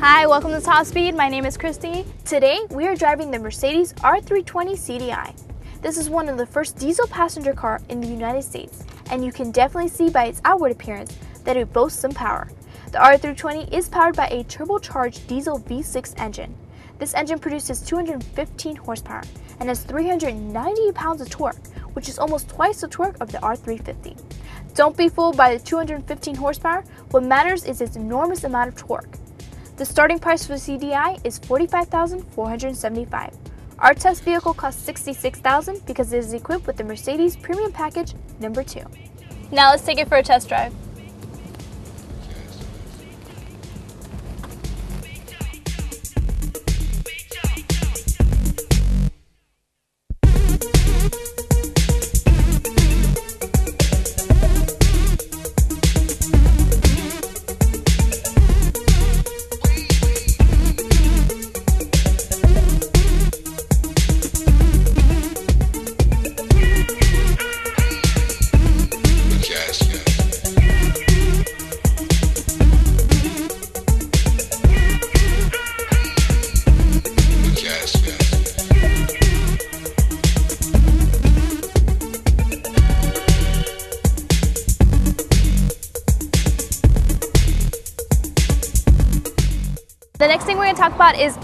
Hi, welcome to TopSpeed. My name is Christy. Today, we are driving the Mercedes R320 CDI. This is one of the first diesel passenger car in the United States, and you can definitely see by its outward appearance that it boasts some power. The R320 is powered by a turbocharged diesel V6 engine. This engine produces 215 horsepower and has 390 pounds of torque, which is almost twice the torque of the R350. Don't be fooled by the 215 horsepower. What matters is its enormous amount of torque. The starting price for the CDI is $45,475. Our test vehicle costs $66,000 because it is equipped with the Mercedes Premium Package number 2. Now let's take it for a test drive. The next thing we're going to talk about is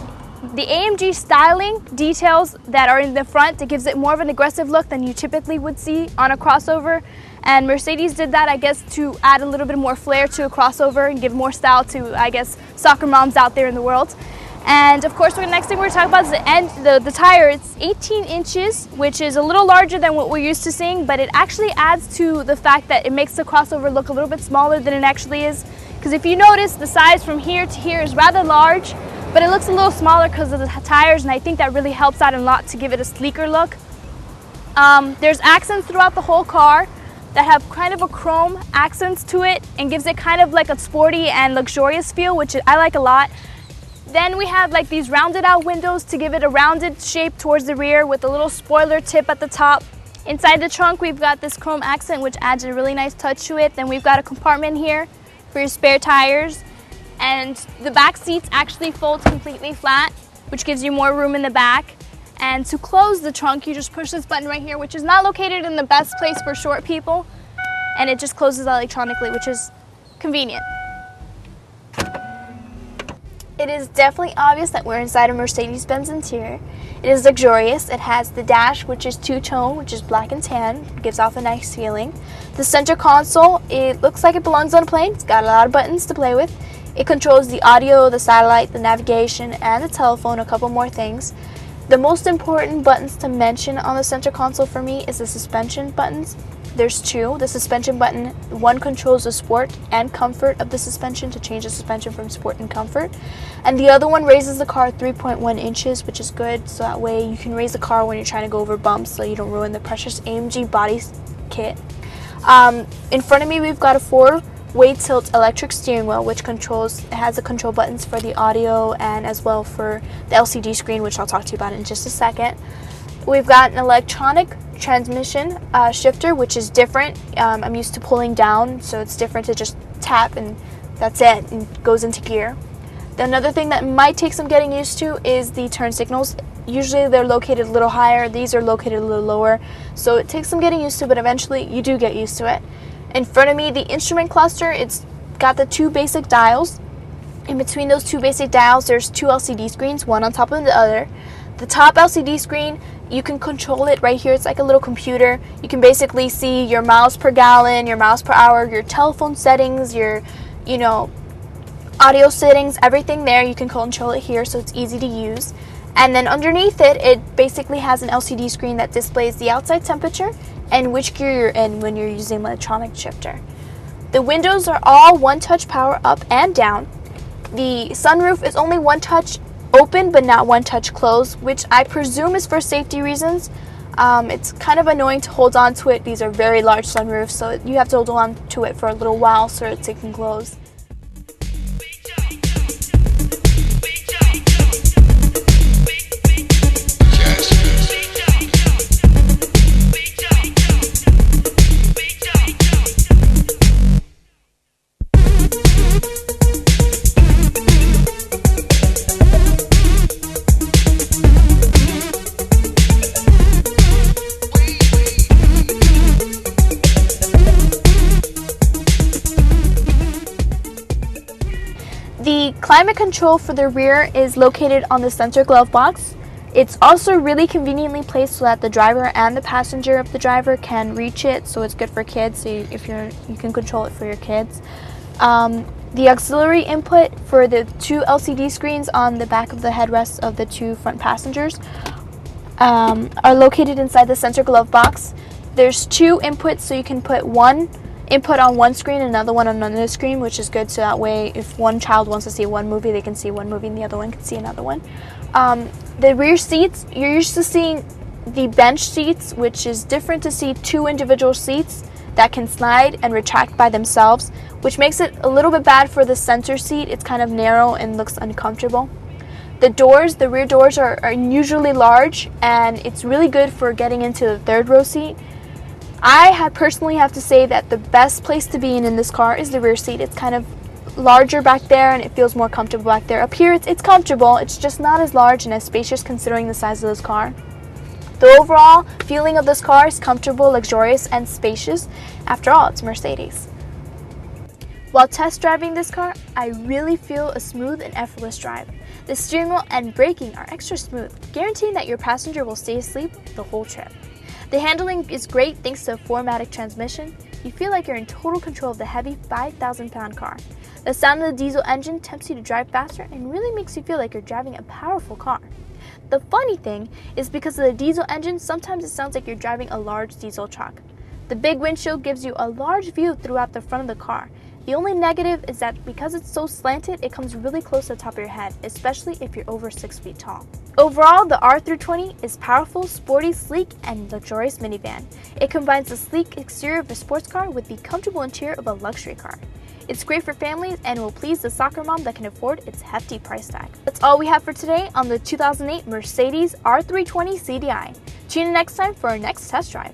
the AMG styling details that are in the front. It gives it more of an aggressive look than you typically would see on a crossover. And Mercedes did that, I guess, to add a little bit more flair to a crossover and give more style to, I guess, soccer moms out there in the world. And of course, the next thing we're going to talk about is the tire. It's 18 inches, which is a little larger than what we're used to seeing, but it actually adds to the fact that it makes the crossover look a little bit smaller than it actually is. Because if you notice, the size from here to here is rather large, but it looks a little smaller because of the tires, and I think that really helps out a lot to give it a sleeker look. There's accents throughout the whole car that have kind of a chrome accents to it and gives it kind of like a sporty and luxurious feel, which I like a lot. Then we have like these rounded out windows to give it a rounded shape towards the rear with a little spoiler tip at the top. Inside the trunk, we've got this chrome accent, which adds a really nice touch to it. Then we've got a compartment here for your spare tires, and the back seats actually fold completely flat, which gives you more room in the back. And to close the trunk, you just push this button right here, which is not located in the best place for short people, and it just closes electronically, which is convenient. It is definitely obvious that we're inside a Mercedes-Benz interior. It is luxurious. It has the dash, which is two-tone, which is black and tan. It gives off a nice feeling. The center console, it looks like it belongs on a plane. It's got a lot of buttons to play with. It controls the audio, the satellite, the navigation, and the telephone, a couple more things. The most important buttons to mention on the center console for me is the suspension buttons. There's two. The suspension button, one controls the sport and comfort of the suspension to change the suspension from sport and comfort. And the other one raises the car 3.1 inches, which is good. So that way you can raise the car when you're trying to go over bumps so you don't ruin the precious AMG body kit. In front of me, we've got a 4-way tilt electric steering wheel, which has the control buttons for the audio and as well for the LCD screen, which I'll talk to you about in just a second. We've got an electronic transmission shifter, which is different. I'm used to pulling down, so it's different to just tap and that's it, and goes into gear. Another thing that might take some getting used to is the turn signals. Usually they're located a little higher, these are located a little lower, so it takes some getting used to, but eventually you do get used to it. In front of me, the instrument cluster, it's got the two basic dials. In between those two basic dials, there's two LCD screens, one on top of the other. The top LCD screen, you can control it right here. It's like a little computer. You can basically see your miles per gallon, your miles per hour, your telephone settings, your, audio settings, everything there. You can control it here, so it's easy to use. And then underneath it, it basically has an LCD screen that displays the outside temperature and which gear you're in when you're using an electronic shifter. The windows are all one-touch power up and down. The sunroof is only one-touch open but not one-touch close, which I presume is for safety reasons. It's kind of annoying to hold on to it. These are very large sunroofs, so you have to hold on to it for a little while so it can close. The climate control for the rear is located on the center glove box. It's also really conveniently placed so that the driver and the passenger of the driver can reach it, so it's good for kids, so you can control it for your kids. The auxiliary input for the two LCD screens on the back of the headrests of the two front passengers are located inside the center glove box. There's two inputs, so you can put one input on one screen and another one on another screen, which is good, so that way if one child wants to see one movie, they can see one movie and the other one can see another one. The rear seats, you're used to seeing the bench seats, which is different to see two individual seats that can slide and retract by themselves, which makes it a little bit bad for the center seat. It's kind of narrow and looks uncomfortable. The rear doors are unusually large, and it's really good for getting into the third row seat. I personally have to say that the best place to be in this car is the rear seat. It's kind of larger back there and it feels more comfortable back there. Up here it's comfortable, it's just not as large and as spacious considering the size of this car. The overall feeling of this car is comfortable, luxurious, and spacious. After all, it's Mercedes. While test driving this car, I really feel a smooth and effortless drive. The steering wheel and braking are extra smooth, guaranteeing that your passenger will stay asleep the whole trip. The handling is great thanks to a 4MATIC transmission. You feel like you're in total control of the heavy 5,000-pound car. The sound of the diesel engine tempts you to drive faster and really makes you feel like you're driving a powerful car. The funny thing is, because of the diesel engine, sometimes it sounds like you're driving a large diesel truck. The big windshield gives you a large view throughout the front of the car. The only negative is that because it's so slanted, it comes really close to the top of your head, especially if you're over 6 feet tall. Overall, the R320 is powerful, sporty, sleek, and luxurious minivan. It combines the sleek exterior of a sports car with the comfortable interior of a luxury car. It's great for families and will please the soccer mom that can afford its hefty price tag. That's all we have for today on the 2008 Mercedes R320 CDI. Tune in next time for our next test drive.